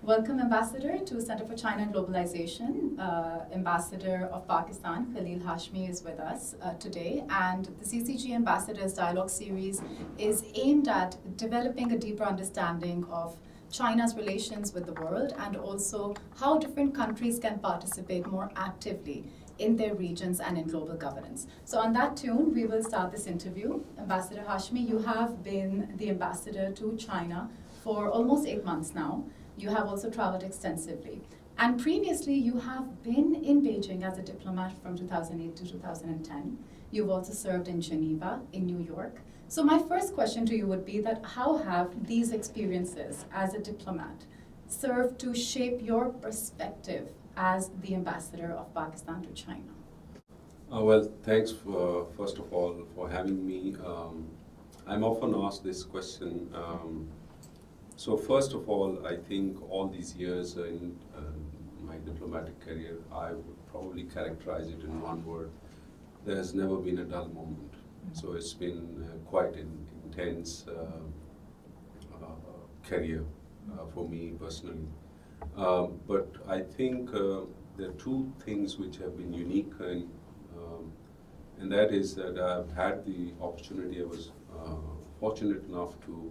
Welcome, Ambassador, to Center for China and Globalization. Ambassador of Pakistan, Khalil Hashimi, is with us today. And the CCG Ambassadors Dialogue Series is aimed at developing a deeper understanding of China's relations with the world and also how different countries can participate more actively in their regions and in global governance. So on that tune, we will start this interview. Ambassador Hashimi, you have been the ambassador to China for almost 8 months now. You have also traveled extensively. And previously, you have been in Beijing as a diplomat from 2008 to 2010. You've also served in Geneva, in New York. So my first question to you would be that how have these experiences as a diplomat served to shape your perspective as the ambassador of Pakistan to China? Well, thanks first of all for having me. I'm often asked this question. So first of all, I think all these years in my diplomatic career, I would probably characterize it in one word. There has never been a dull moment. So it's been quite an intense career for me personally. But I think there are two things which have been unique, and that is that I've had the opportunity, I was fortunate enough to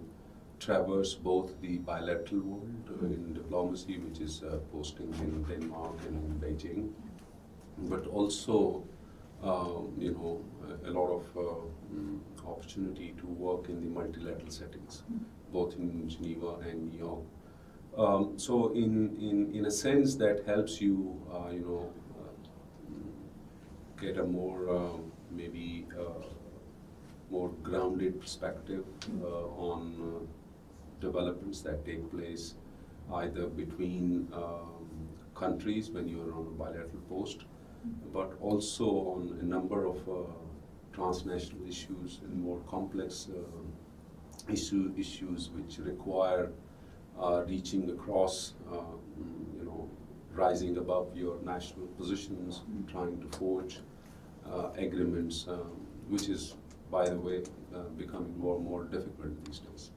traverse both the bilateral world in diplomacy, which is posting in Denmark and in Beijing, but also a lot of opportunity to work in the multilateral settings, both in Geneva and New York. So in a sense that helps you, get a more maybe more grounded perspective on developments that take place either between countries when you are on a bilateral post, but also on a number of transnational issues and more complex issues which require reaching across, rising above your national positions, trying to forge agreements, which is, by the way, becoming more and more difficult these days.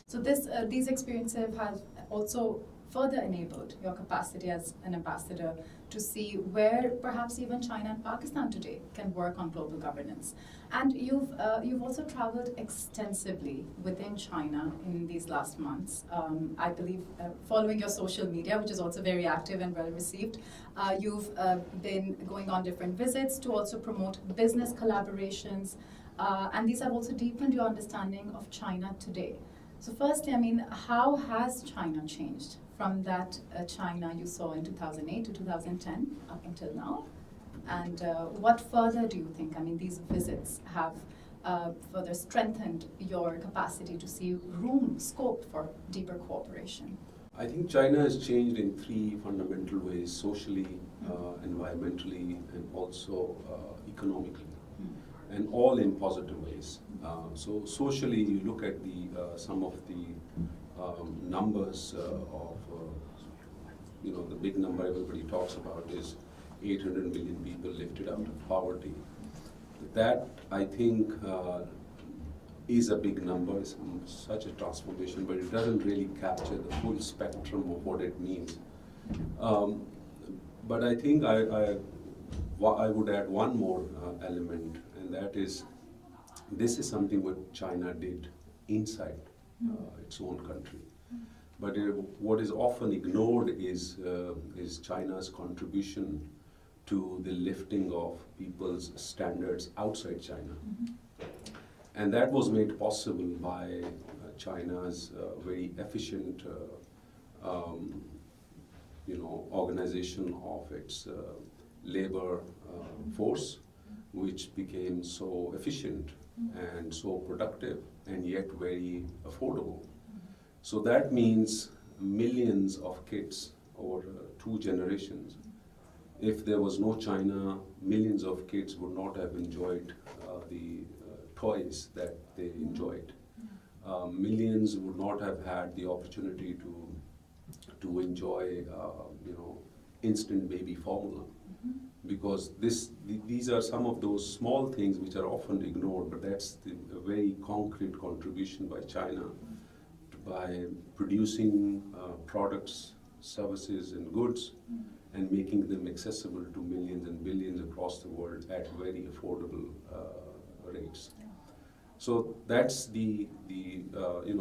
So these experiences have also further enabled your capacity as an ambassador to see where perhaps even China and Pakistan today can work on global governance. And you've also traveled extensively within China in these last months. I believe following your social media, which is also very active and well received, you've been going on different visits to also promote business collaborations, and these have also deepened your understanding of China today. So firstly, how has China changed from that China you saw in 2008 to 2010 up until now? And what further do you think, these visits have further strengthened your capacity to see scope for deeper cooperation? I think China has changed in three fundamental ways: socially, environmentally, and also economically. And all in positive ways. So socially, you look at some of the numbers of, the big number everybody talks about is 800 million people lifted out of poverty. That, I think, is a big number, it's such a transformation, but it doesn't really capture the full spectrum of what it means. But I think I would add one more element, and that is, this is something what China did inside its own country. But what is often ignored is China's contribution to the lifting of people's standards outside China. And that was made possible by China's very efficient organization of its labor force, which became so efficient and so productive and yet very affordable. So that means millions of kids over 2 generations. If there was no China, millions of kids would not have enjoyed the toys that they enjoyed. Millions would not have had the opportunity to enjoy instant baby formula. Because these are some of those small things which are often ignored, but that's a very concrete contribution by China by producing products services and goods and making them accessible to millions and billions across the world at very affordable rates. So that's the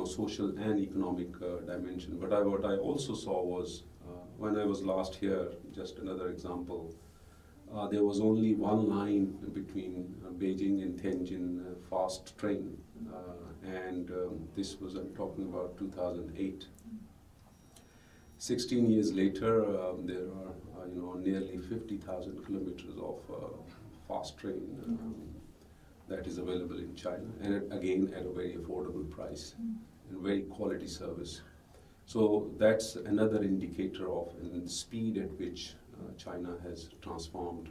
social and economic dimension. But what I also saw was when I was last here, just another example, there was only one line between Beijing and Tianjin fast train, and this was, I'm talking about 2008. 16 years later, there are nearly 50,000 kilometers of fast train that is available in China, and again at a very affordable price and very quality service. So that's another indicator of the speed at which China has transformed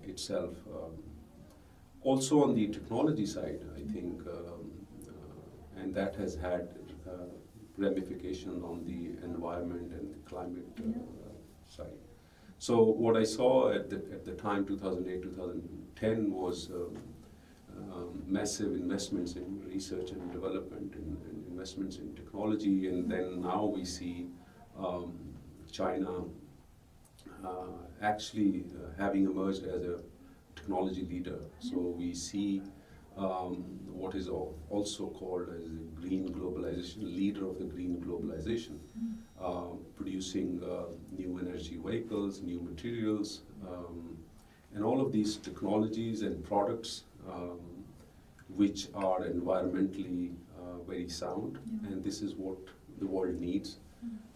itself. Also on the technology side, I think, and that has had ramifications on the environment and the climate side. So what I saw at the time, 2008, 2010, was massive investments in research and development, and investments in technology, and then now we see China actually having emerged as a technology leader. So we see what is also called as a green globalization, leader of the green globalization, producing new energy vehicles, new materials, and all of these technologies and products which are environmentally very sound, and this is what the world needs.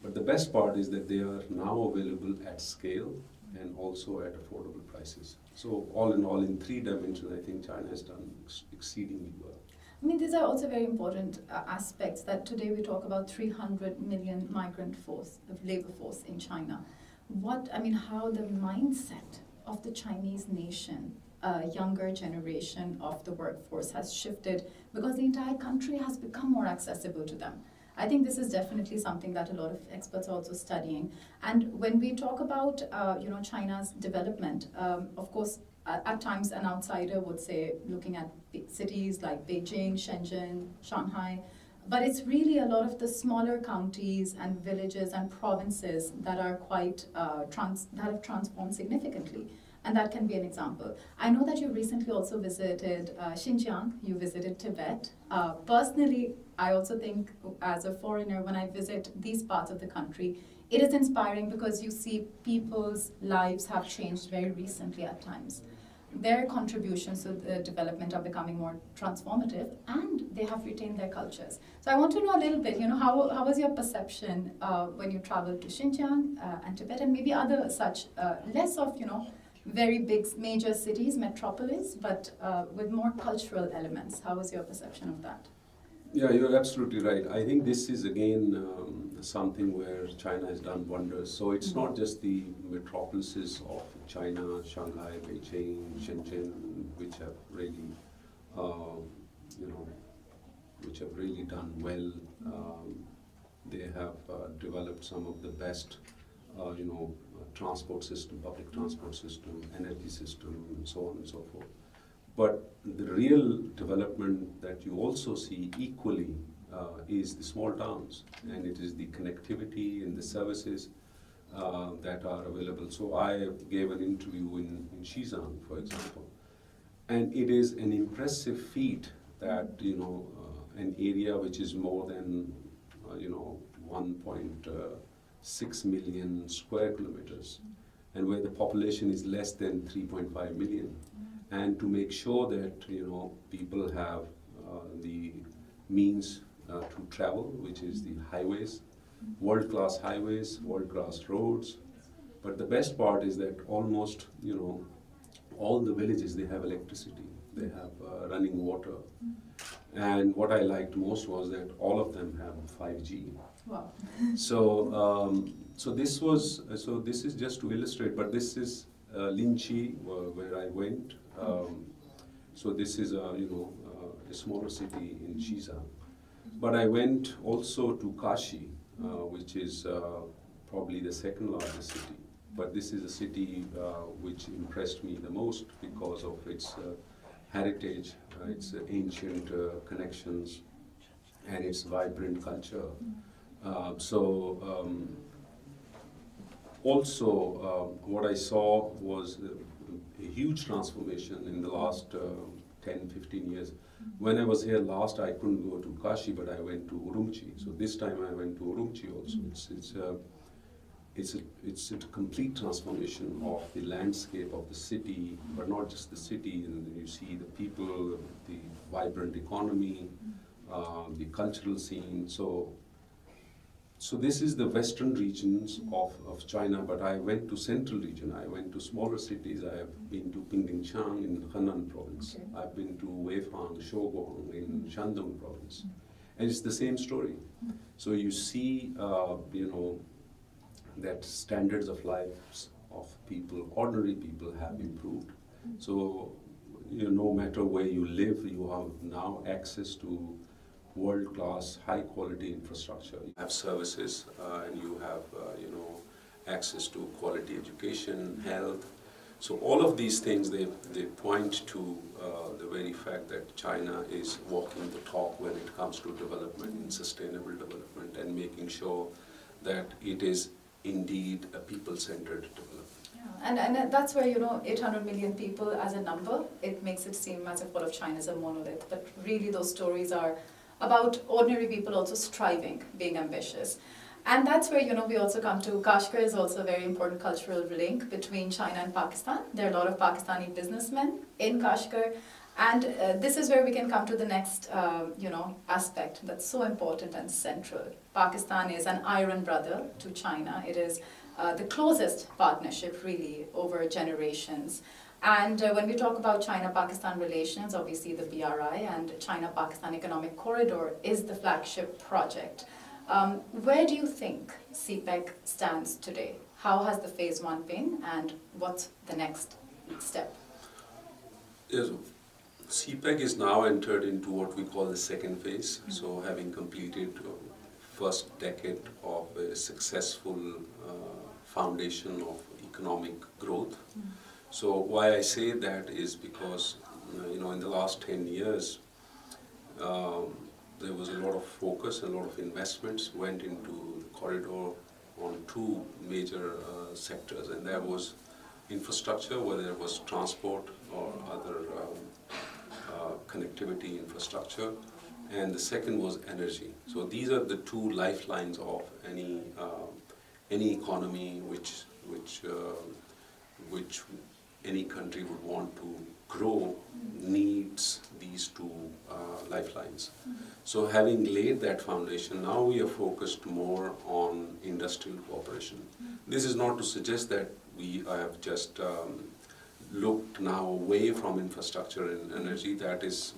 But the best part is that they are now available at scale and also at affordable prices. So all in all, in 3 dimensions, I think China has done exceedingly well. I mean, these are also very important aspects that today we talk about 300 million migrant labor force in China. How the mindset of the Chinese nation, younger generation of the workforce has shifted because the entire country has become more accessible to them. I think this is definitely something that a lot of experts are also studying. And when we talk about China's development, of course, at times an outsider would say, looking at big cities like Beijing, Shenzhen, Shanghai, but it's really a lot of the smaller counties and villages and provinces that are quite that have transformed significantly. And that can be an example. I know that you recently also visited Xinjiang, you visited Tibet. Personally, I also think as a foreigner, when I visit these parts of the country, it is inspiring because you see people's lives have changed very recently at times. Their contributions to the development are becoming more transformative, and they have retained their cultures. So I want to know a little bit, how was your perception when you traveled to Xinjiang and Tibet, and maybe other such less of, very big major cities, metropolis, but with more cultural elements. How was your perception of that? Yeah, you're absolutely right. I think this is again something where China has done wonders. So it's not just the metropolises of China, Shanghai, Beijing, Shenzhen, which have really, done well. They have developed some of the best, transport system, public transport system, energy system, and so on and so forth. But the real development that you also see equally is the small towns, and it is the connectivity and the services that are available. So I gave an interview in Xizang, for example, and it is an impressive feat that an area which is more than 1.6 million square kilometers, and where the population is less than 3.5 million. And to make sure that people have the means to travel, which is the highways, world-class highways, world-class roads. But the best part is that almost all the villages, they have electricity, they have running water, and what I liked most was that all of them have 5G. Wow. So this is just to illustrate, but this is Linqi, where I went. So this is a smaller city in Xizang. But I went also to Kashi, which is probably the second largest city. But this is a city which impressed me the most because of its heritage, its ancient connections, and its vibrant culture. What I saw was a huge transformation in the last 10, 15 years. When I was here last, I couldn't go to Kashi, but I went to Urumqi. So this time I went to Urumqi also. It's a complete transformation of the landscape of the city, but not just the city. And you see the people, the vibrant economy, the cultural scene. So this is the western regions of China, but I went to central region. I went to smaller cities. I have been to Pingdingchang in Henan province. Okay. I've been to Weifang, Shogong in Shandong province. And it's the same story. So you see, that standards of lives of people, ordinary people, have improved. So, no matter where you live, you have now access to world-class, high-quality infrastructure. You have services, and you have, access to quality education, health. So all of these things, they point to the very fact that China is walking the talk when it comes to development and sustainable development, and making sure that it is indeed a people-centered development. Yeah. And that's where, 800 million people as a number, it makes it seem as if all of China is a monolith. But really those stories are about ordinary people also striving, being ambitious. And that's where, we also come to, Kashgar is also a very important cultural link between China and Pakistan. There are a lot of Pakistani businessmen in Kashgar. And this is where we can come to the next, aspect that's so important and central. Pakistan is an iron brother to China. It is the closest partnership, really, over generations. And when we talk about China-Pakistan relations, obviously the BRI and China-Pakistan Economic Corridor is the flagship project. Where do you think CPEC stands today? How has the phase 1 been, and what's the next step? Yes. CPEC is now entered into what we call the second phase. Mm-hmm. So having completed first decade of a successful foundation of economic growth. Mm-hmm. So why I say that is because, in the last 10 years, there was a lot of focus, a lot of investments went into the corridor on two major sectors, and there was infrastructure, whether it was transport or other connectivity infrastructure, and the second was energy. So these are the two lifelines of any economy which any country would want to grow needs these two lifelines. So having laid that foundation, now we are focused more on industrial cooperation. This is not to suggest that we have just looked now away from infrastructure and energy. That is,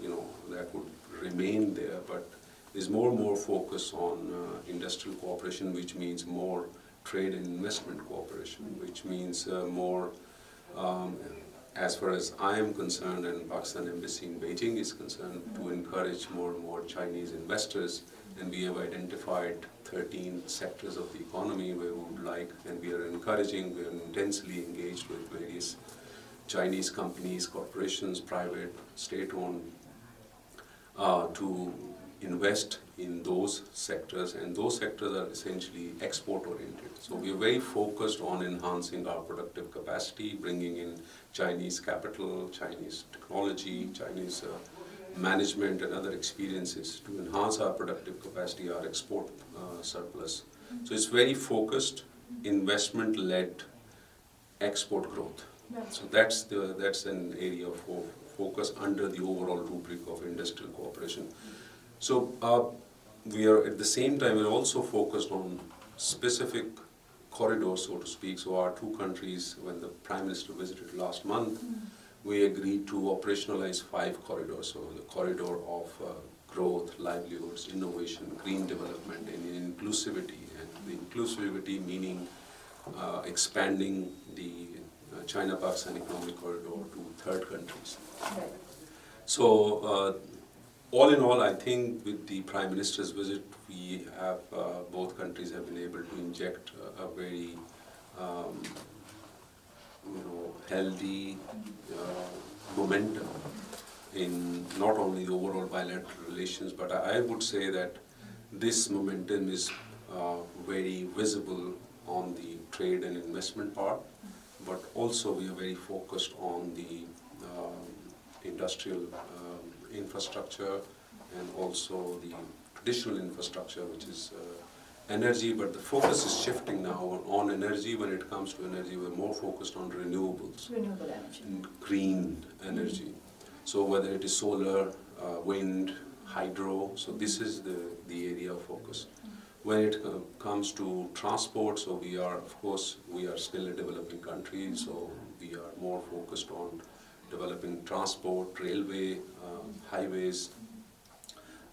that would remain there, but there's more and more focus on industrial cooperation, which means more trade and investment cooperation, which means more, as far as I am concerned and Pakistan Embassy in Beijing is concerned, to encourage more and more Chinese investors. And we have identified 13 sectors of the economy where we would like, and we are encouraging, we are intensely engaged with various Chinese companies, corporations, private, state-owned, to invest in those sectors, and those sectors are essentially export-oriented. So we are very focused on enhancing our productive capacity, bringing in Chinese capital, Chinese technology, Chinese management and other experiences to enhance our productive capacity, our export surplus. So it's very focused, investment-led export growth. So that's an area of focus under the overall rubric of industrial cooperation. So we are at the same time we're also focused on specific corridors, so to speak. So our two countries, when the Prime Minister visited last month, we agreed to operationalize 5 corridors. So the corridor of growth, livelihoods, innovation, green development, and inclusivity. And the inclusivity meaning expanding the China-Pakistan Economic Corridor to third countries. Right. So all in all, I think with the Prime Minister's visit, we have, both countries have been able to inject a very healthy momentum in not only the overall bilateral relations, but I would say that this momentum is very visible on the trade and investment part, but also we are very focused on the industrial infrastructure and also the traditional infrastructure, which is energy, but the focus is shifting now on energy. When it comes to energy, we're more focused on renewables. Renewable energy. And green energy. So whether it is solar, wind, hydro, so this is the area of focus. When it comes to transport, so we are, of course, we are still a developing country, so we are more focused on developing transport, railway, highways,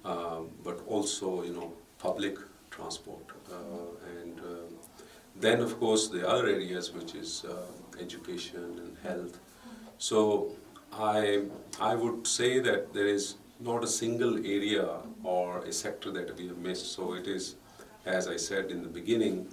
but also, public transport. And then, of course, the other areas, which is education and health. So I would say that there is not a single area or a sector that we have missed. So it is, as I said in the beginning,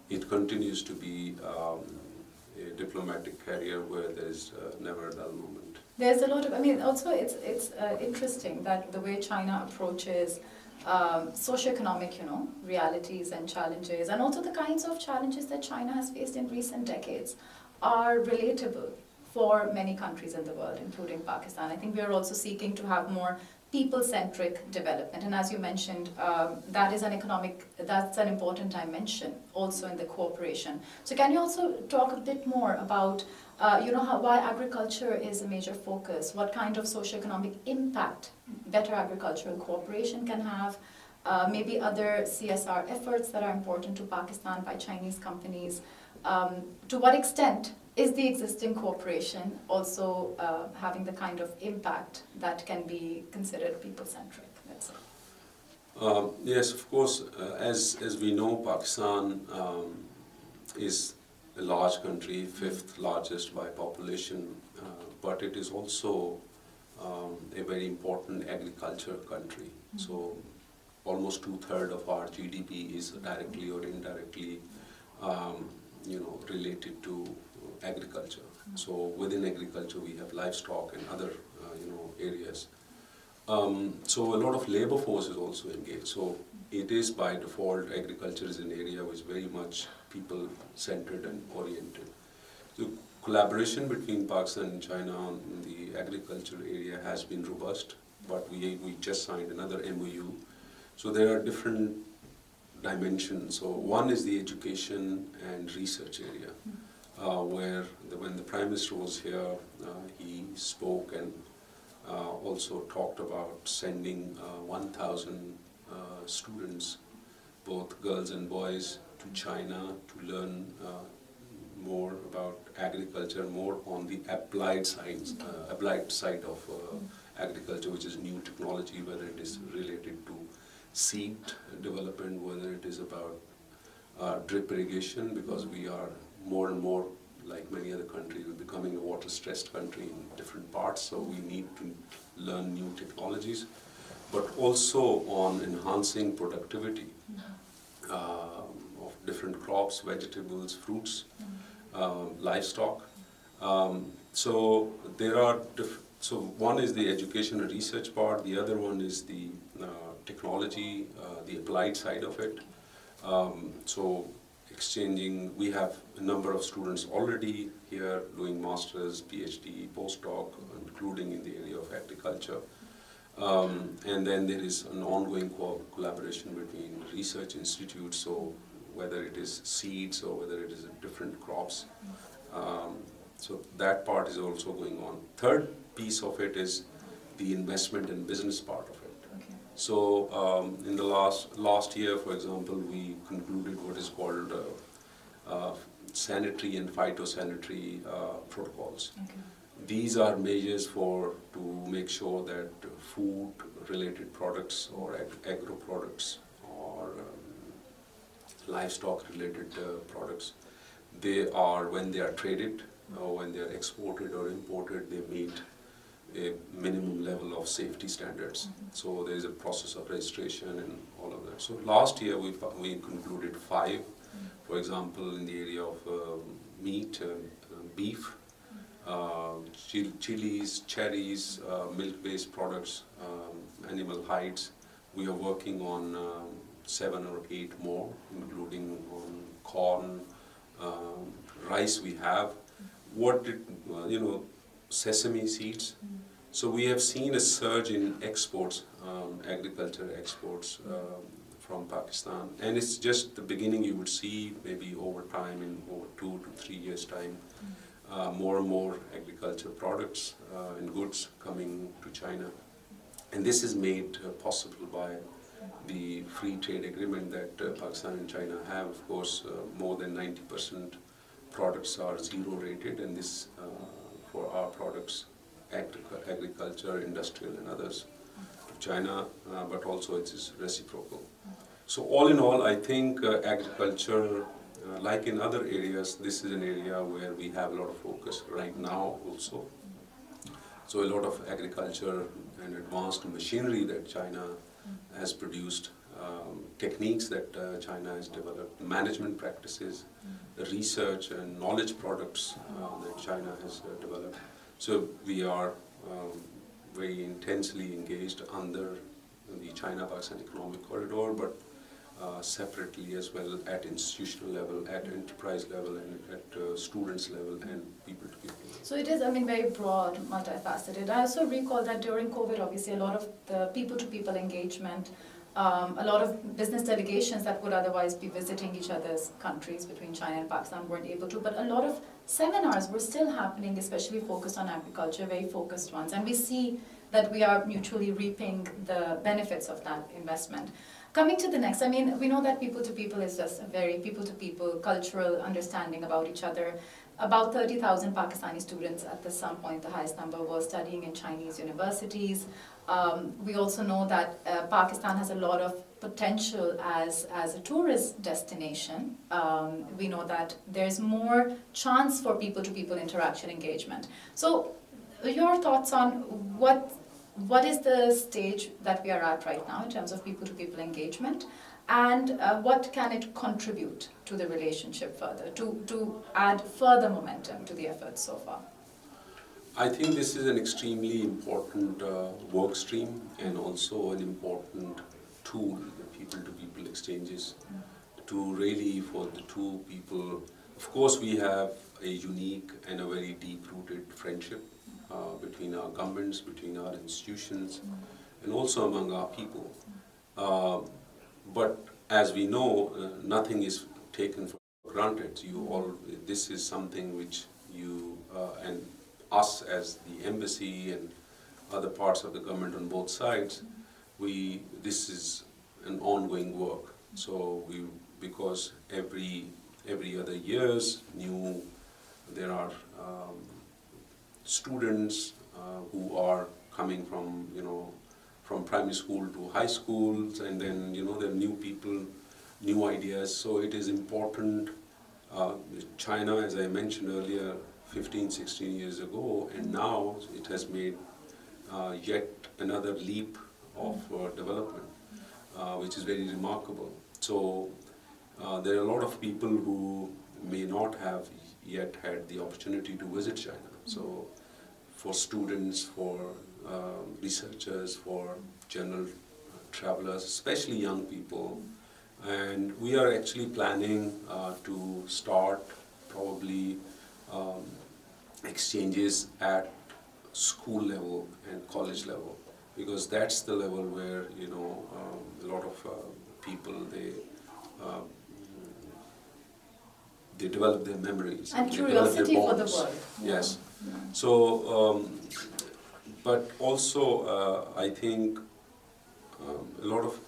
it continues to be a diplomatic career where there is never a dull moment. There's a lot of, also it's interesting that the way China approaches socioeconomic, realities and challenges, and also the kinds of challenges that China has faced in recent decades are relatable for many countries in the world, including Pakistan. I think we are also seeking to have more people-centric development, and as you mentioned, that's an important dimension also in the cooperation. So can you also talk a bit more about why agriculture is a major focus, what kind of socioeconomic impact better agricultural cooperation can have, maybe other CSR efforts that are important to Pakistan by Chinese companies, to what extent is the existing cooperation also having the kind of impact that can be considered people-centric, let's say? Yes, of course. As we know, Pakistan is a large country, 5th largest by population, but it is also a very important agriculture country. Mm-hmm. So almost 2/3 of our GDP is directly or indirectly related to agriculture. Mm-hmm. So within agriculture we have livestock and other areas. So a lot of labor force is also engaged. So it is by default, agriculture is an area which is very much people-centered and oriented. So collaboration between Pakistan and China in the agricultural area has been robust, but we just signed another MOU. So there are different dimensions. So one is the education and research area, where when the Prime Minister was here, he spoke and also talked about sending 1,000 students, both girls and boys, to China to learn more about agriculture, more on the applied side of agriculture, which is new technology, whether it is related to seed development, whether it is about drip irrigation, because we are more and more, like many other countries, becoming a water-stressed country in different parts, so we need to learn new technologies, but also on enhancing productivity of different crops, vegetables, fruits, livestock. So there are so one is the education and research part, the other one is the technology, the applied side of it. So exchanging, we have a number of students already here doing masters, PhD, postdoc, including in the area of agriculture. And then there is an ongoing collaboration between research institutes, so whether it is seeds or whether it is different crops. So that part is also going on. Third piece of it is the investment and business part of it. Okay. So in the last year, for example, we concluded what is called sanitary and phytosanitary protocols. Okay. These are measures to make sure that food-related products or agro products or livestock-related products, when they are traded or when they are exported or imported, they meet a minimum level of safety standards. Mm-hmm. So there is a process of registration and all of that. So last year we concluded 5, mm-hmm. for example, in the area of meat, beef, chilies, cherries, milk-based products, animal hides. We are working on 7 or 8 more, including on corn, rice we have. Sesame seeds. So we have seen a surge in exports, agriculture exports from Pakistan. And it's just the beginning. You would see maybe over time, in over 2 to 3 years' time, more and more agriculture products and goods coming to China. And this is made possible by the free trade agreement that Pakistan and China have. Of course, more than 90% products are zero rated, and this for our products, agriculture, industrial and others, to China, but also it is reciprocal. So all in all, I think agriculture, like in other areas, this is an area where we have a lot of focus right now also. So a lot of agriculture and advanced machinery that China has produced, techniques that China has developed, management practices, the research and knowledge products that China has developed. So we are very intensely engaged under the China-Pakistan Economic Corridor, but separately as well at institutional level, at enterprise level, and at students level and people to people. So it is, very broad, multifaceted. I also recall that during COVID, obviously, a lot of the people-to-people engagement, a lot of business delegations that would otherwise be visiting each other's countries between China and Pakistan weren't able to, but a lot of seminars were still happening, especially focused on agriculture, very focused ones. And we see that we are mutually reaping the benefits of that investment. Coming to the next, we know that people-to-people is just a very people-to-people cultural understanding about each other. About 30,000 Pakistani students at some point, the highest number, were studying in Chinese universities. We also know that Pakistan has a lot of potential as a tourist destination. We know that there's more chance for people-to-people interaction engagement. So your thoughts on what is the stage that we are at right now in terms of people-to-people engagement, and what can it contribute to the relationship further, to add further momentum to the efforts so far? I think this is an extremely important work stream and also an important tool, the people-to-people exchanges, to really for the two people. Of course, we have a unique and a very deep-rooted friendship between our governments, between our institutions, and also among our people. But as we know, nothing is taken for granted. This is something which you and us as the embassy and other parts of the government on both sides, this is an ongoing work. So because every other years, there are students who are coming from primary school to high schools, and then there are new people, new ideas. So it is important. China, as I mentioned earlier, 15, 16 years ago, and now it has made yet another leap of development, which is very remarkable. So there are a lot of people who may not have yet had the opportunity to visit China. So for students, for researchers, for general travelers, especially young people. And we are actually planning to start probably exchanges at school level and college level, because that's the level where a lot of people they develop their memories and curiosity for the world. Yes. So, but also I think a lot of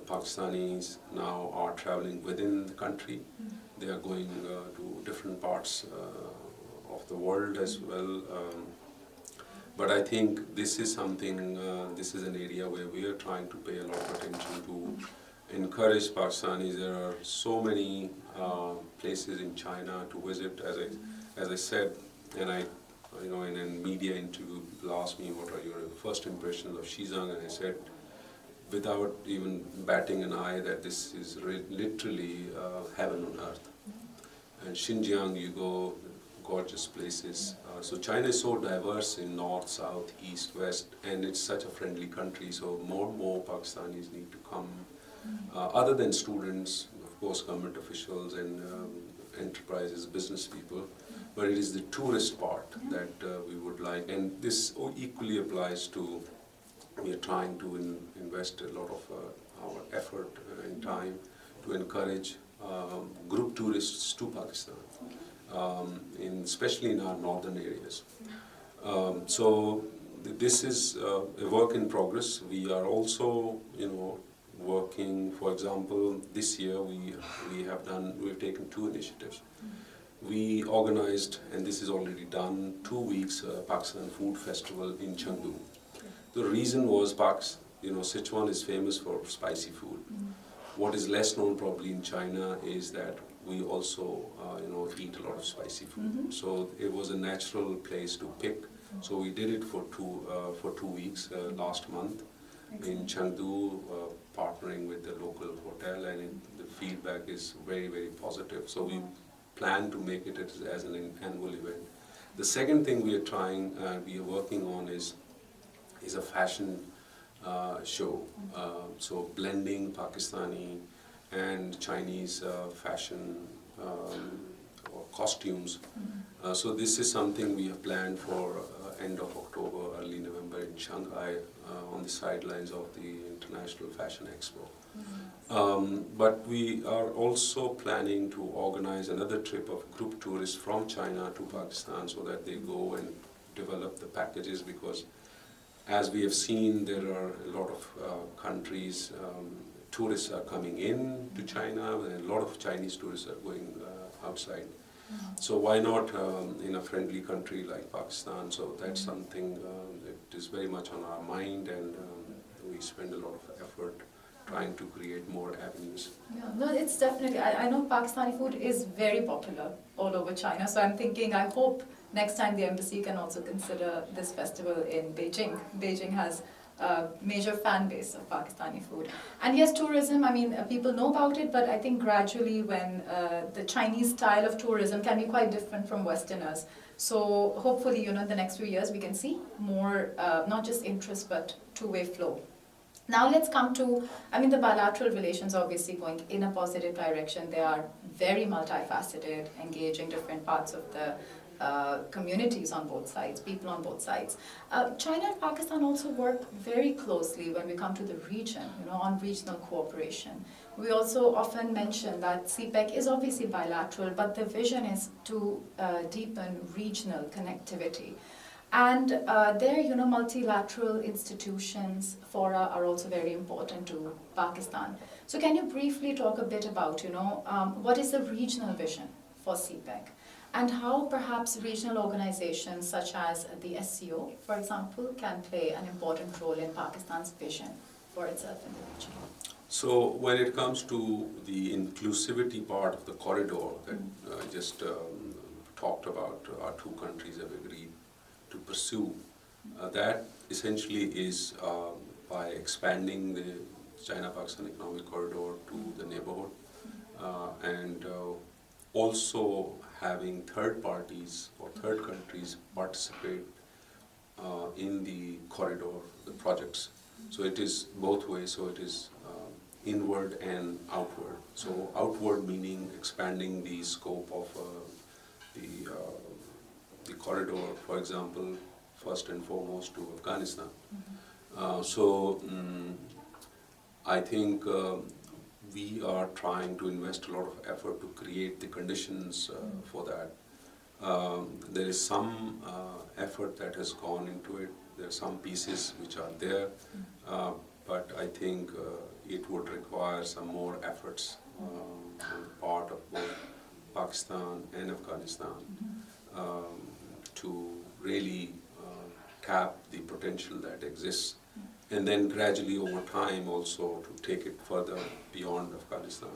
Pakistanis now are traveling within the country. They are going to different parts of the world as well. But I think this is something, this is an area where we are trying to pay a lot of attention to encourage Pakistanis. There are so many places in China to visit, as I said, and in a media interview, people asked me, what are your first impressions of Xizang? And I said, without even batting an eye, that this is literally heaven on earth. And Xinjiang, you go, gorgeous places. So China is so diverse in north, south, east, west, and it's such a friendly country. So more and more Pakistanis need to come Other than students, of course, government officials and enterprises, business people, but it is the tourist part that we would like, and this equally applies to, we are trying to invest a lot of our effort and time to encourage group tourists to Pakistan, especially in our northern areas. So this is a work in progress. We are also, working. For example, this year we've taken 2 initiatives. We organized, and this is already done, 2 weeks Pakistan Food Festival in Chengdu. The reason was Sichuan is famous for spicy food. What is less known probably in China is that we also eat a lot of spicy food. So it was a natural place to pick. So we did it for 2 weeks last month in Chengdu, partnering with the local hotel, and the feedback is very, very positive. So we plan to make it as an annual event. The second thing we are working on is a fashion show. So blending Pakistani and Chinese fashion or costumes. So this is something we have planned for end of October, early November in Shanghai, on the sidelines of the International Fashion Expo. But we are also planning to organize another trip of group tourists from China to Pakistan so that they go and develop the packages, because as we have seen, there are a lot of countries, tourists are coming in to China, and a lot of Chinese tourists are going outside. So why not in a friendly country like Pakistan? So that's something that is very much on our mind, and we spend a lot of effort trying to create more avenues. Yeah, no, it's definitely, I know Pakistani food is very popular all over China, so I'm thinking, I hope next time the embassy can also consider this festival in Beijing. Beijing has a major fan base of Pakistani food. And yes, tourism, people know about it, but I think gradually when the Chinese style of tourism can be quite different from Westerners. So hopefully, in the next few years, we can see more, not just interest, but two-way flow. Now let's come to, the bilateral relations are obviously going in a positive direction. They are very multifaceted, engaging different parts of the communities on both sides, people on both sides. China and Pakistan also work very closely when we come to the region, on regional cooperation. We also often mention that CPEC is obviously bilateral, but the vision is to deepen regional connectivity. And there, multilateral institutions, fora, are also very important to Pakistan. So can you briefly talk a bit about, what is the regional vision for CPEC? And how perhaps regional organizations such as the SCO, for example, can play an important role in Pakistan's vision for itself in the region? So when it comes to the inclusivity part of the corridor that I just talked about, our 2 countries have agreed to pursue, that essentially is by expanding the China-Pakistan economic corridor to the neighborhood, and also having third parties or third countries participate in the corridor, the projects. So it is both ways, so it is inward and outward. So outward meaning expanding the scope of the corridor, for example, first and foremost to Afghanistan. I think we are trying to invest a lot of effort to create the conditions for that. There is some effort that has gone into it. There are some pieces which are there, but I think it would require some more efforts on the part of both Pakistan and Afghanistan to really tap the potential that exists, and then gradually over time also to take it further beyond Afghanistan.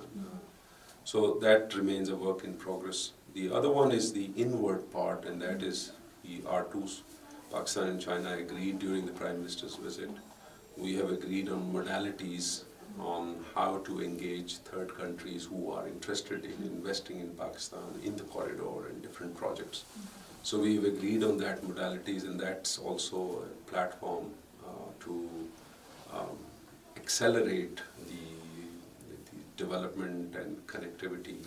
So that remains a work in progress. The other one is the inward part, and that is our 2, Pakistan and China, agreed during the Prime Minister's visit. We have agreed on modalities on how to engage third countries who are interested in investing in Pakistan, in the corridor and different projects. So we've agreed on that modalities, and that's also a platform to accelerate development and connectivity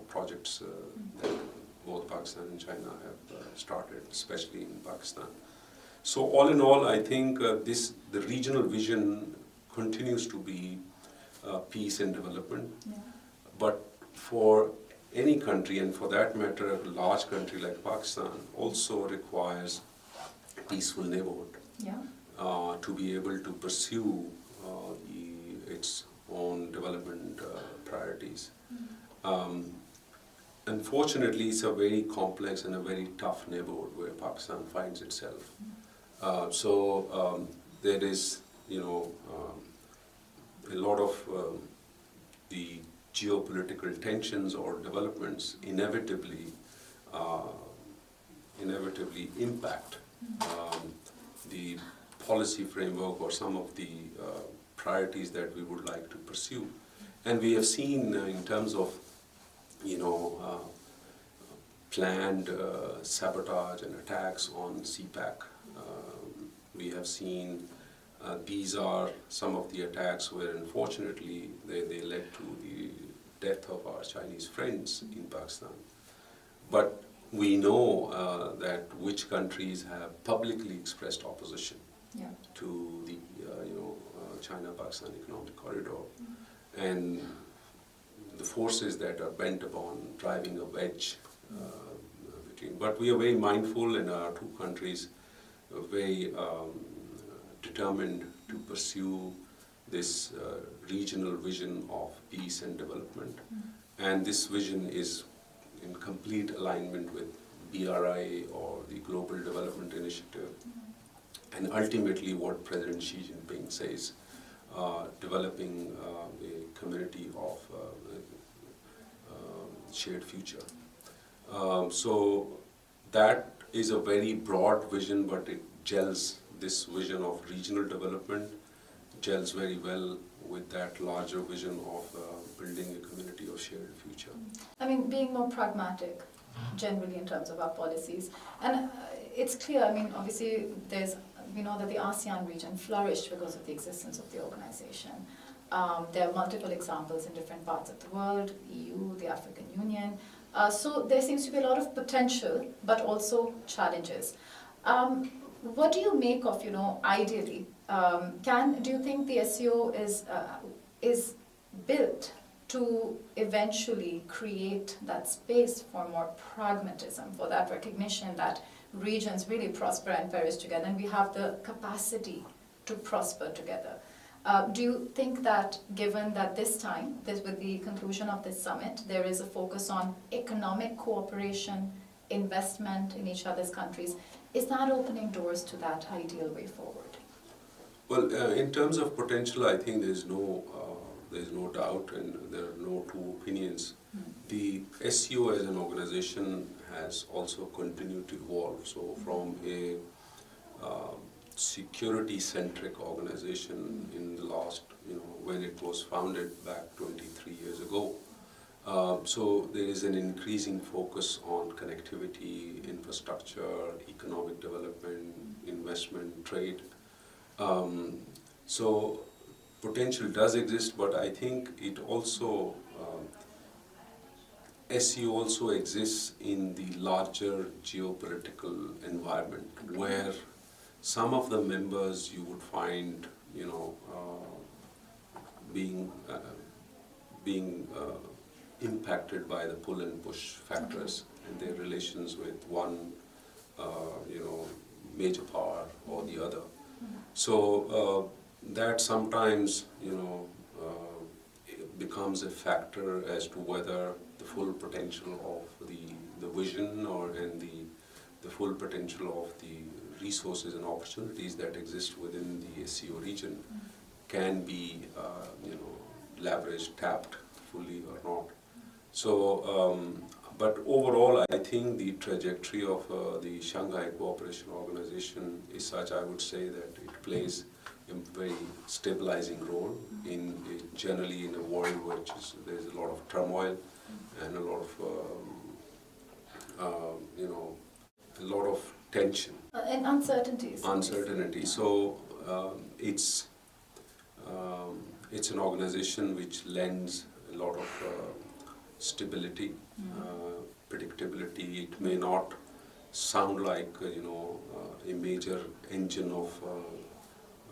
projects that both Pakistan and China have started, especially in Pakistan. So all in all, I think the regional vision continues to be peace and development. Yeah. But for any country, and for that matter, a large country like Pakistan, also requires a peaceful neighborhood to be able to pursue its own development priorities. Unfortunately, it's a very complex and a very tough neighborhood where Pakistan finds itself. So there is, a lot of the geopolitical tensions or developments inevitably impact the policy framework or some of the priorities that we would like to pursue. And we have seen in terms of planned sabotage and attacks on CPEC. We have seen these are some of the attacks where unfortunately they led to the death of our Chinese friends in Pakistan. But we know that which countries have publicly expressed opposition to the China-Pakistan economic corridor. And the forces that are bent upon driving a wedge between. But we are very mindful, and our two countries are very determined to pursue this regional vision of peace and development. And this vision is in complete alignment with BRI or the Global Development Initiative. And ultimately what President Xi Jinping says, developing a community of shared future. So that is a very broad vision, but it gels, this vision of regional development gels very well with that larger vision of building a community of shared future. I mean, being more pragmatic generally in terms of our policies. And it's clear, I mean, obviously we know that the ASEAN region flourished because of the existence of the organization. There are multiple examples in different parts of the world, EU, the African Union. So there seems to be a lot of potential, but also challenges. What do you make of, ideally, do you think the SCO is built to eventually create that space for more pragmatism, for that recognition that regions really prosper and flourish together, and we have the capacity to prosper together? Do you think that, given that this time, with the conclusion of this summit, there is a focus on economic cooperation, investment in each other's countries, is that opening doors to that ideal way forward? Well, in terms of potential, I think there's no doubt, and there are no two opinions. The SCO as an organization has also continued to evolve. So from a security-centric organization in the last, when it was founded back 23 years ago. So there is an increasing focus on connectivity, infrastructure, economic development, investment, trade. So potential does exist, but I think it also, SCO also exists in the larger geopolitical environment where some of the members you would find, being impacted by the pull and push factors and their relations with one, major power or the other. So that sometimes, it becomes a factor as to whether the full potential of the vision and the full potential of the resources and opportunities that exist within the SCO region can be, leveraged, tapped fully or not. So, but overall, I think the trajectory of the Shanghai Cooperation Organization is such, I would say, that it plays a very stabilizing role generally in a world which there's a lot of turmoil and a lot of tension. And uncertainties. Uncertainty. So it's It's an organization which lends a lot of stability, predictability. It may not sound like a major engine of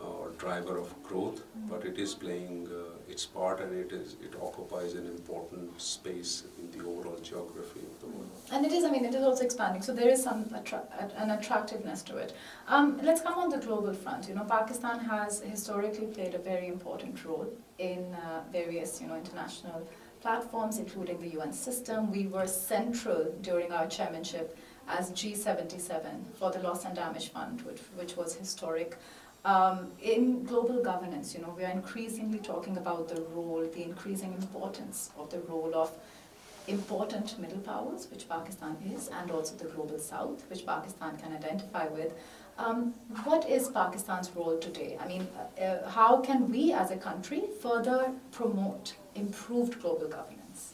or driver of growth, but it is playing its part, and it occupies an important space in the overall geography of the world. And it is also expanding. So there is an attractiveness to it. Let's come on the global front. Pakistan has historically played a very important role in various international platforms, including the UN system. We were central during our chairmanship as G77 for the Loss and Damage Fund, which was historic. In global governance, we are increasingly talking about the increasing importance of the role of important middle powers, which Pakistan is, and also the global south, which Pakistan can identify with. What is Pakistan's role today? How can we as a country further promote improved global governance?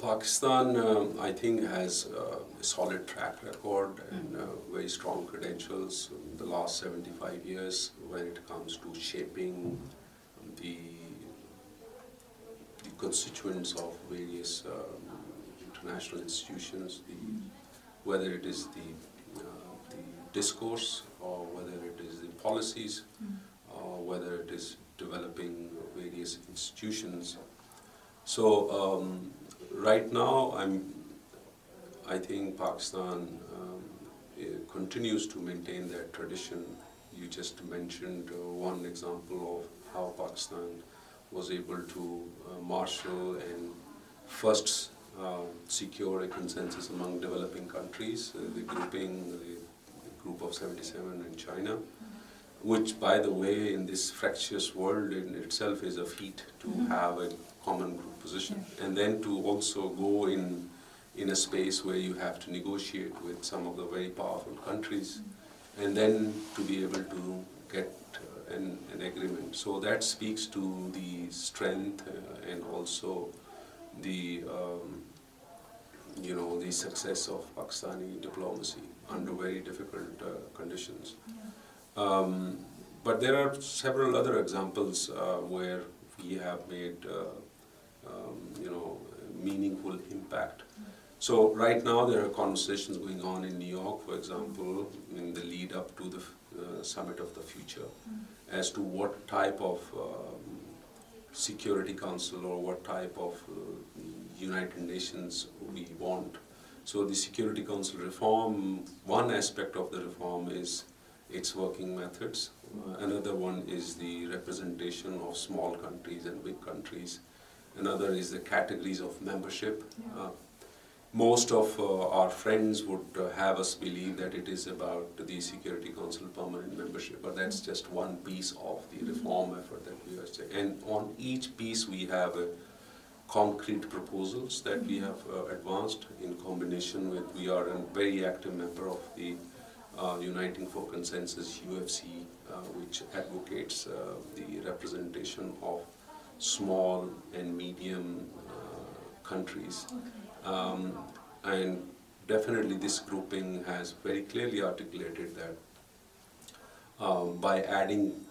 Pakistan, I think, has a solid track record and very strong credentials in the last 75 years when it comes to shaping the constituents of various international institutions, whether it is the discourse or whether it is the policies or whether it is developing various institutions. So right now, I think Pakistan continues to maintain that tradition. You just mentioned one example of how Pakistan was able to marshal and first secure a consensus among developing countries, the group of 77 in China, which, by the way, in this fractious world in itself is a feat to have a common group position, and then to also go in a space where you have to negotiate with some of the very powerful countries, and then to be able to get an agreement. So that speaks to the strength and also the the success of Pakistani diplomacy under very difficult conditions. But there are several other examples where we have made meaningful impact. So right now there are conversations going on in New York, for example, in the lead up to the Summit of the Future, as to what type of Security Council or what type of United Nations we want. So the Security Council reform, one aspect of the reform is its working methods. Another one is the representation of small countries and big countries. Another is the categories of membership. Most of our friends would have us believe that it is about the Security Council permanent membership, but that's just one piece of the reform effort that we are saying. And on each piece we have concrete proposals that we have advanced in combination with, we are a very active member of the Uniting for Consensus UFC, which advocates the representation of small and medium countries. And definitely this grouping has very clearly articulated that by adding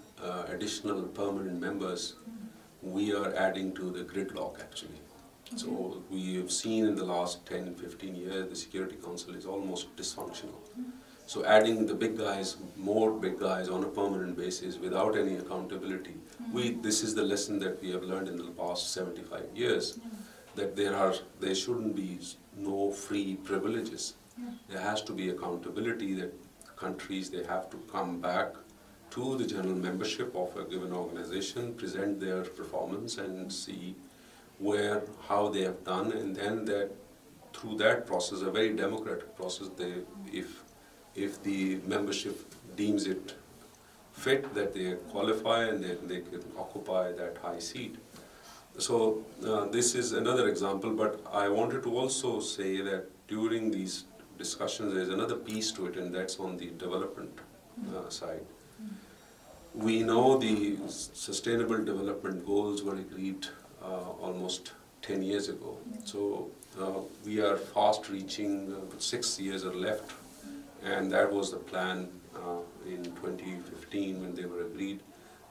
additional permanent members, we are adding to the gridlock actually. Okay. So we have seen in the last 10, 15 years, the Security Council is almost dysfunctional. So adding the big guys, more big guys on a permanent basis without any accountability, this is the lesson that we have learned in the past 75 years, that there shouldn't be no free privileges. There has to be accountability, that countries, they have to come back to the general membership of a given organization, present their performance and see how they have done, and then that through that process, a very democratic process, if the membership deems it fit, that they qualify and they can occupy that high seat. So this is another example, but I wanted to also say that during these discussions there is another piece to it, and that's on the development side. We know the Sustainable Development Goals were agreed almost 10 years ago. So we are fast reaching, 6 years are left, and that was the plan in 2015 when they were agreed.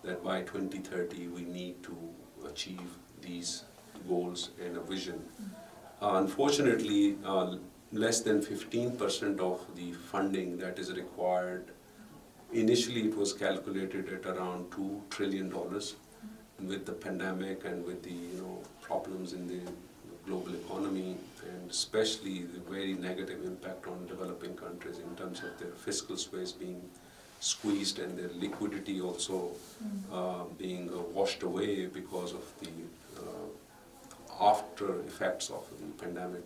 that by 2030 we need to achieve these goals and a vision. Unfortunately, less than 15% of the funding that is required, initially it was calculated at around $2 trillion. With the pandemic and with the problems in the global economy, and especially the very negative impact on developing countries in terms of their fiscal space being squeezed and their liquidity also being washed away because of the after effects of the pandemic.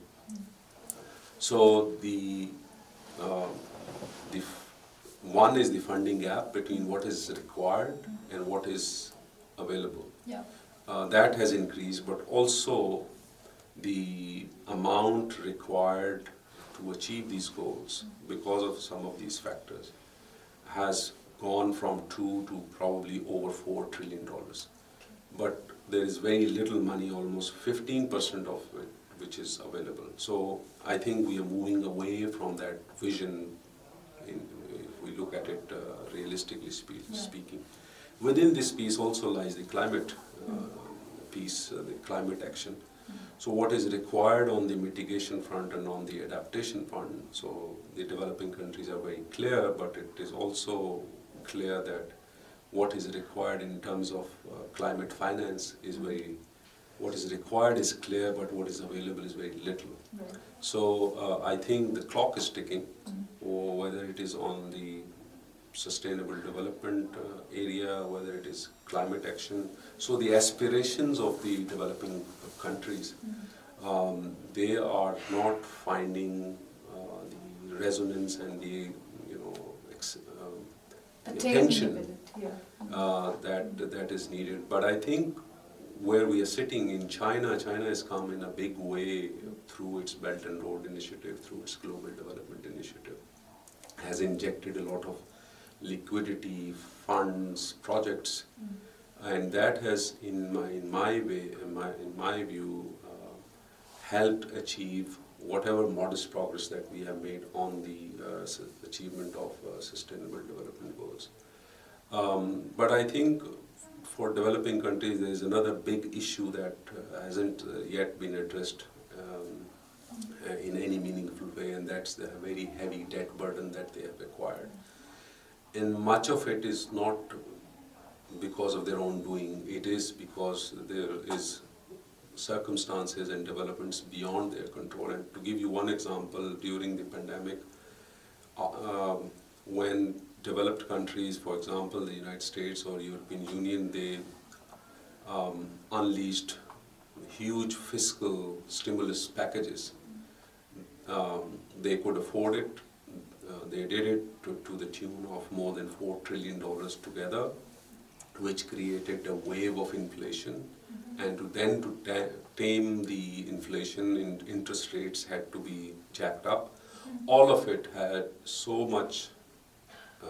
So one is the funding gap between what is required and what is available. Yeah. That has increased, but also the amount required to achieve these goals because of some of these factors has gone from 2 to probably over $4 trillion. But there is very little money, almost 15% of it, which is available. So I think we are moving away from that vision if we look at it realistically speaking. Within this piece also lies the climate piece, the climate action. So what is required on the mitigation front and on the adaptation front? So the developing countries are very clear, but it is also clear that what is required in terms of climate finance is what is required is clear, but what is available is very little. Right. So I think the clock is ticking, or whether it is on the sustainable development area, whether it is climate action. So the aspirations of the developing countries, they are not finding the resonance and the attention that is needed. But I think where we are sitting in China has come in a big way through its Belt and Road Initiative, through its Global Development Initiative, has injected a lot of liquidity, funds, projects, and that has, in my view, helped achieve whatever modest progress that we have made on the achievement of sustainable development goals. But I think for developing countries, there is another big issue that hasn't yet been addressed in any meaningful way, and that's the very heavy debt burden that they have acquired. And much of it is not because of their own doing, it is because there is circumstances and developments beyond their control. And to give you one example, during the pandemic, when developed countries, for example, the United States or European Union, they unleashed huge fiscal stimulus packages. They could afford it. They did it to the tune of more than $4 trillion together, which created a wave of inflation. And to tame the inflation, interest rates had to be jacked up. All of it had so much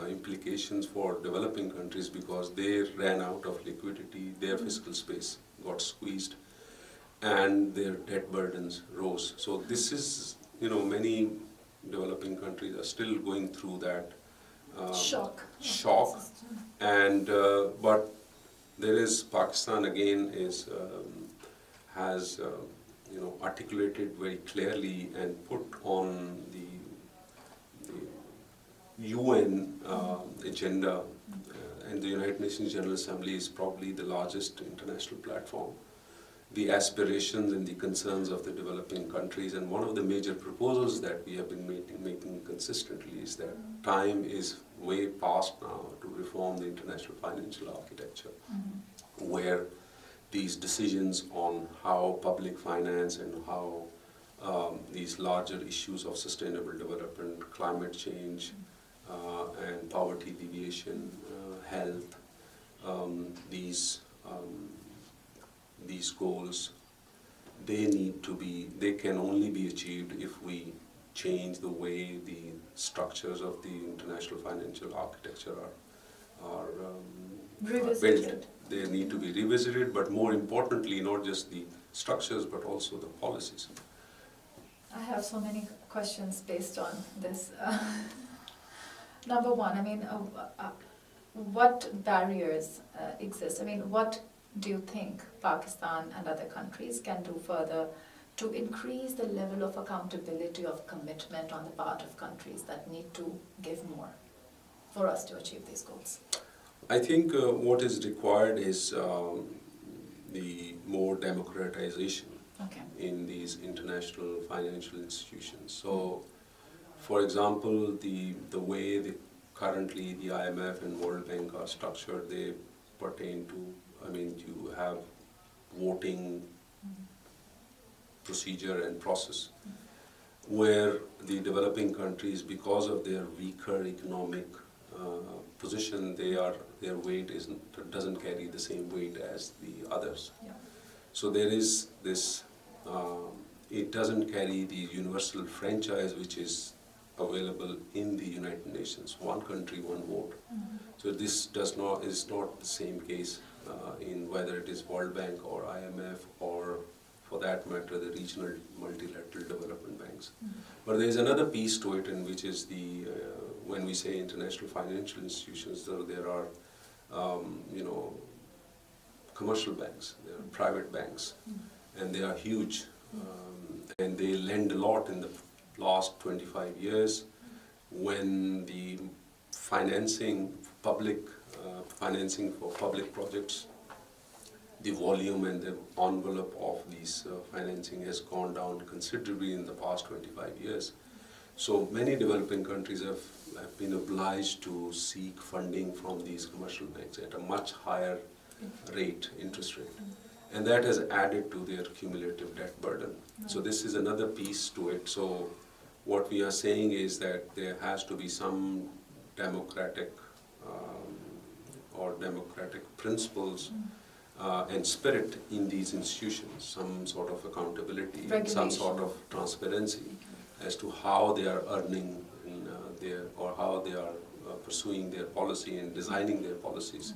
implications for developing countries because they ran out of liquidity, their fiscal space got squeezed, and their debt burdens rose. So this is, many developing countries are still going through that shock. And but there is Pakistan again has articulated very clearly and put on the UN agenda, and the United Nations General Assembly is probably the largest international platform, the aspirations and the concerns of the developing countries. And one of the major proposals that we have been making consistently is that time is way past now to reform the international financial architecture, where these decisions on how public finance and how these larger issues of sustainable development, climate change, and poverty alleviation, health, these goals, they can only be achieved if we change the way the structures of the international financial architecture are built. They need to be revisited, but more importantly, not just the structures, but also the policies. I have so many questions based on this. Number one, what barriers exist? I mean, what do you think Pakistan and other countries can do further to increase the level of accountability of commitment on the part of countries that need to give more for us to achieve these goals? I think what is required is the more democratization in these international financial institutions. So, for example, the way currently the IMF and World Bank are structured, they pertain to, you have voting procedure and process, where the developing countries, because of their weaker economic position, their weight doesn't carry the same weight as the others. Yeah. So there is this, it doesn't carry the universal franchise which is available in the United Nations, one country, one vote. Mm-hmm. So this is not the same case in whether it is World Bank or IMF or, for that matter, the regional multilateral development banks. Mm-hmm. But there is another piece to it, and which is when we say international financial institutions, there are commercial banks, there are private banks, and they are huge, and they lend a lot in the last 25 years. When the financing for public projects, the volume and the envelope of these financing has gone down considerably in the past 25 years. So many developing countries have been obliged to seek funding from these commercial banks at a much higher interest rate. And that has added to their cumulative debt burden. So this is another piece to it. So what we are saying is that there has to be some democratic principles and spirit in these institutions, some sort of accountability, some sort of transparency as to how they are earning or how they are pursuing their policy and designing their policies.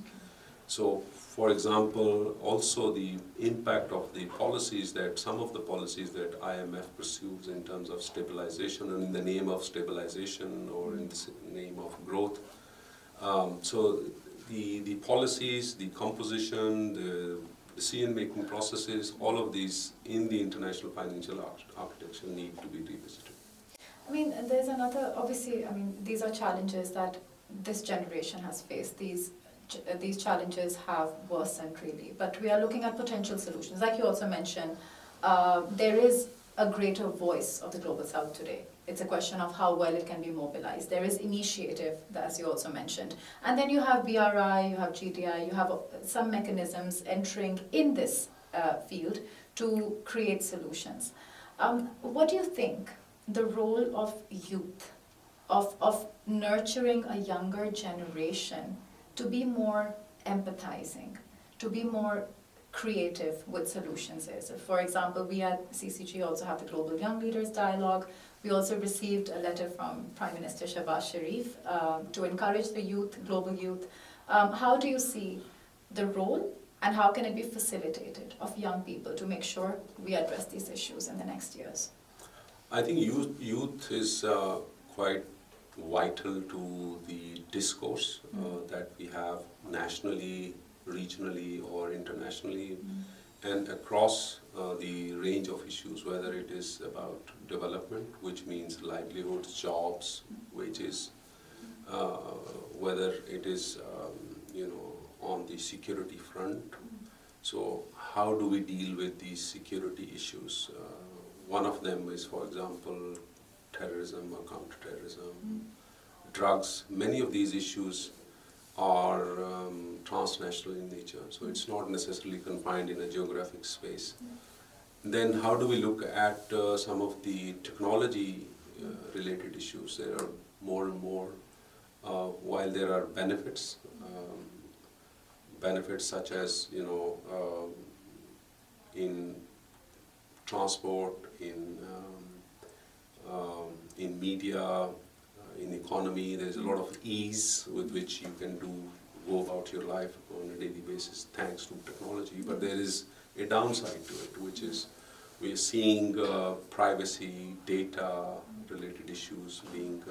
So, for example, also the impact of the policies some of the policies that IMF pursues in terms of stabilization and in the name of stabilization or in the name of growth. So the policies, the composition, the decision-making processes, all of these in the international financial architecture need to be revisited. I mean, there's another, obviously, these are challenges that this generation has faced. These challenges have worsened really, but we are looking at potential solutions. Like you also mentioned, there is a greater voice of the Global South today. It's a question of how well it can be mobilized. There is initiative, as you also mentioned. And then you have BRI, you have GDI, you have some mechanisms entering in this field to create solutions. What do you think the role of youth, of nurturing a younger generation to be more empathizing, to be more creative with solutions is? For example, we at CCG also have the Global Young Leaders Dialogue. We also received a letter from Prime Minister Shehbaz Sharif to encourage the youth, global youth. How do you see the role and how can it be facilitated of young people to make sure we address these issues in the next years? I think youth is quite vital to the discourse that we have nationally, regionally or internationally, and across the range of issues, whether it is about development, which means livelihoods, jobs, wages, whether it is on the security front. So how do we deal with these security issues? One of them is, for example, terrorism or counterterrorism, drugs. Many of these issues are transnational in nature, so it's not necessarily confined in a geographic space. Then how do we look at some of the technology related issues? There are more and more, while there are benefits such as in transport, in media, in economy, there's a lot of ease with which you can go about your life on a daily basis thanks to technology. But there is a downside to it, which is we are seeing privacy, data related issues being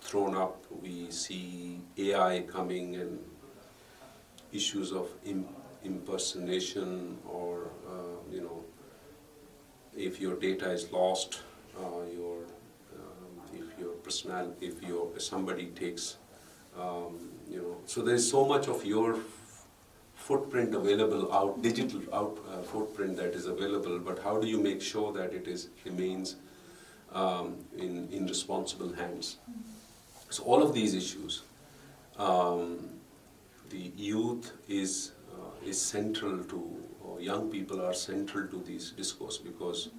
thrown up. We see AI coming and issues of impersonation or, if your data is lost, if somebody takes, so there's so much of your footprint available digital footprint that is available, but how do you make sure that it remains in responsible hands? So all of these issues, the youth is central to, or young people are central to these discourse, because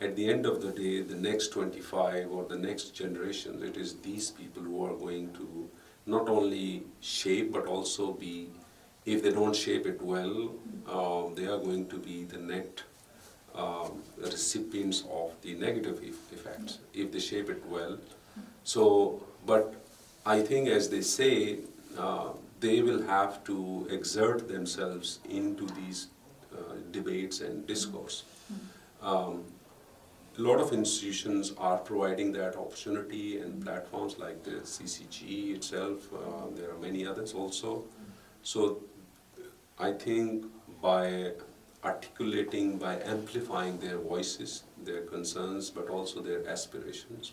at the end of the day, the next 25 or the next generation, it is these people who are going to not only shape but also be, if they don't shape it well, they are going to be the net recipients of the negative effects if they shape it well. So, but I think, as they say, they will have to exert themselves into these debates and discourse. A lot of institutions are providing that opportunity, and platforms like the CCG itself, there are many others also. So I think by articulating, by amplifying their voices, their concerns, but also their aspirations,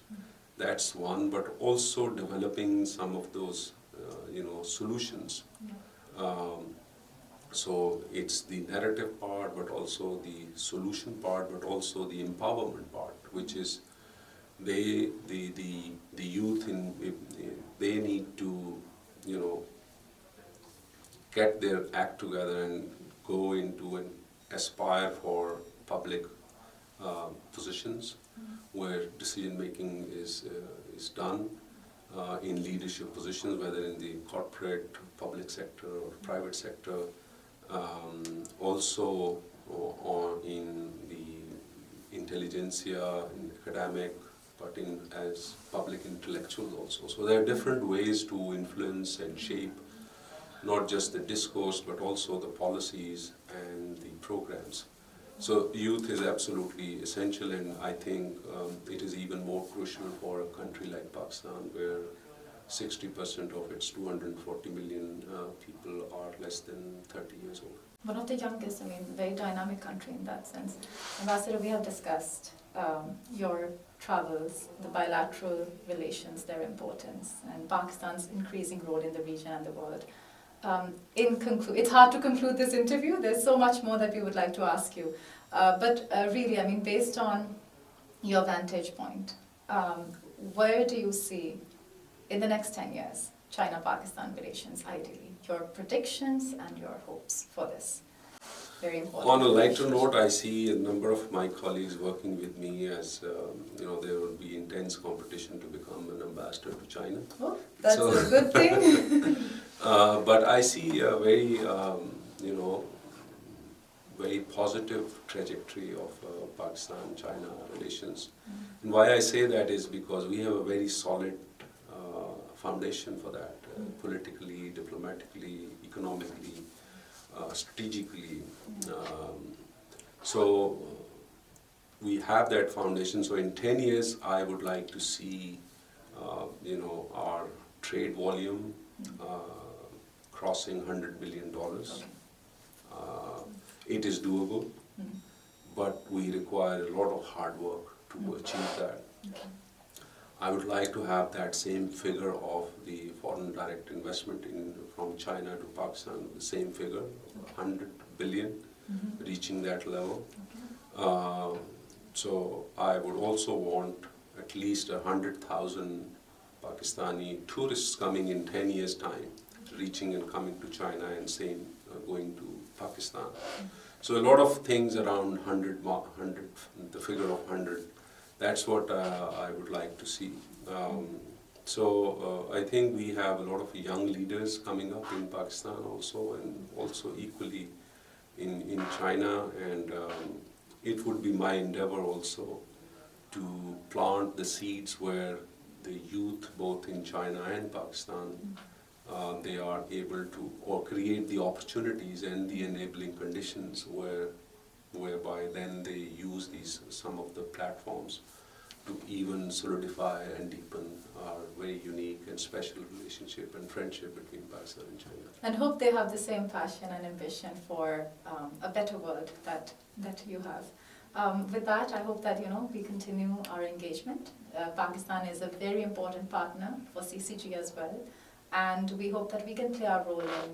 that's one, but also developing some of those solutions. So it's the narrative part, but also the solution part, but also the empowerment part, which is the youth they need to get their act together and go into and aspire for public positions where decision making is done in leadership positions, whether in the corporate, public sector or private sector. Also in the intelligentsia, in academic, but as public intellectuals also. So there are different ways to influence and shape not just the discourse, but also the policies and the programs. So youth is absolutely essential, and I think it is even more crucial for a country like Pakistan, where 60% of its 240 million people are less than 30 years old. One of the youngest, very dynamic country in that sense. Ambassador, we have discussed your travels, the bilateral relations, their importance, and Pakistan's increasing role in the region and the world. It's hard to conclude this interview. There's so much more that we would like to ask you. But really, based on your vantage point, where do you see in the next 10 years China-Pakistan relations ideally? Your predictions and your hopes for this. Very important. On a lighter note, I see a number of my colleagues working with me as, there will be intense competition to become an ambassador to China. Oh, that's a good thing. But I see a very, very positive trajectory of Pakistan-China relations. And why I say that is because we have a very solid foundation for that, politically, diplomatically, economically, strategically. So we have that foundation. So in 10 years, I would like to see, our trade volume crossing $100 billion. It is doable, but we require a lot of hard work to achieve that. I would like to have that same figure of the foreign direct investment from China to Pakistan, the same figure, 100 billion, reaching that level. So I would also want at least 100,000 Pakistani tourists coming in 10 years' time, reaching and coming to China, and same going to Pakistan. So a lot of things around 100, the figure of 100. That's what I would like to see. So I think we have a lot of young leaders coming up in Pakistan also, and also equally in China. And it would be my endeavor also to plant the seeds where the youth, both in China and Pakistan, they are able to, or create the opportunities and the enabling conditions whereby then they use some of the platforms to even solidify and deepen our very unique and special relationship and friendship between Pakistan and China. And hope they have the same passion and ambition for a better world that you have. With that, I hope that we continue our engagement. Pakistan is a very important partner for CCG as well, and we hope that we can play our role in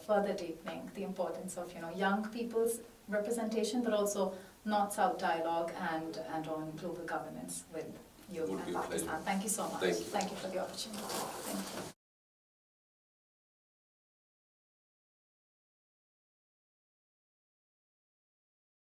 further deepening the importance of young people's representation, but also North-South dialogue and on global governance with you Would and be a Pakistan. pleasure. Thank you so much. Thank you. Thank you for the opportunity. Thank you.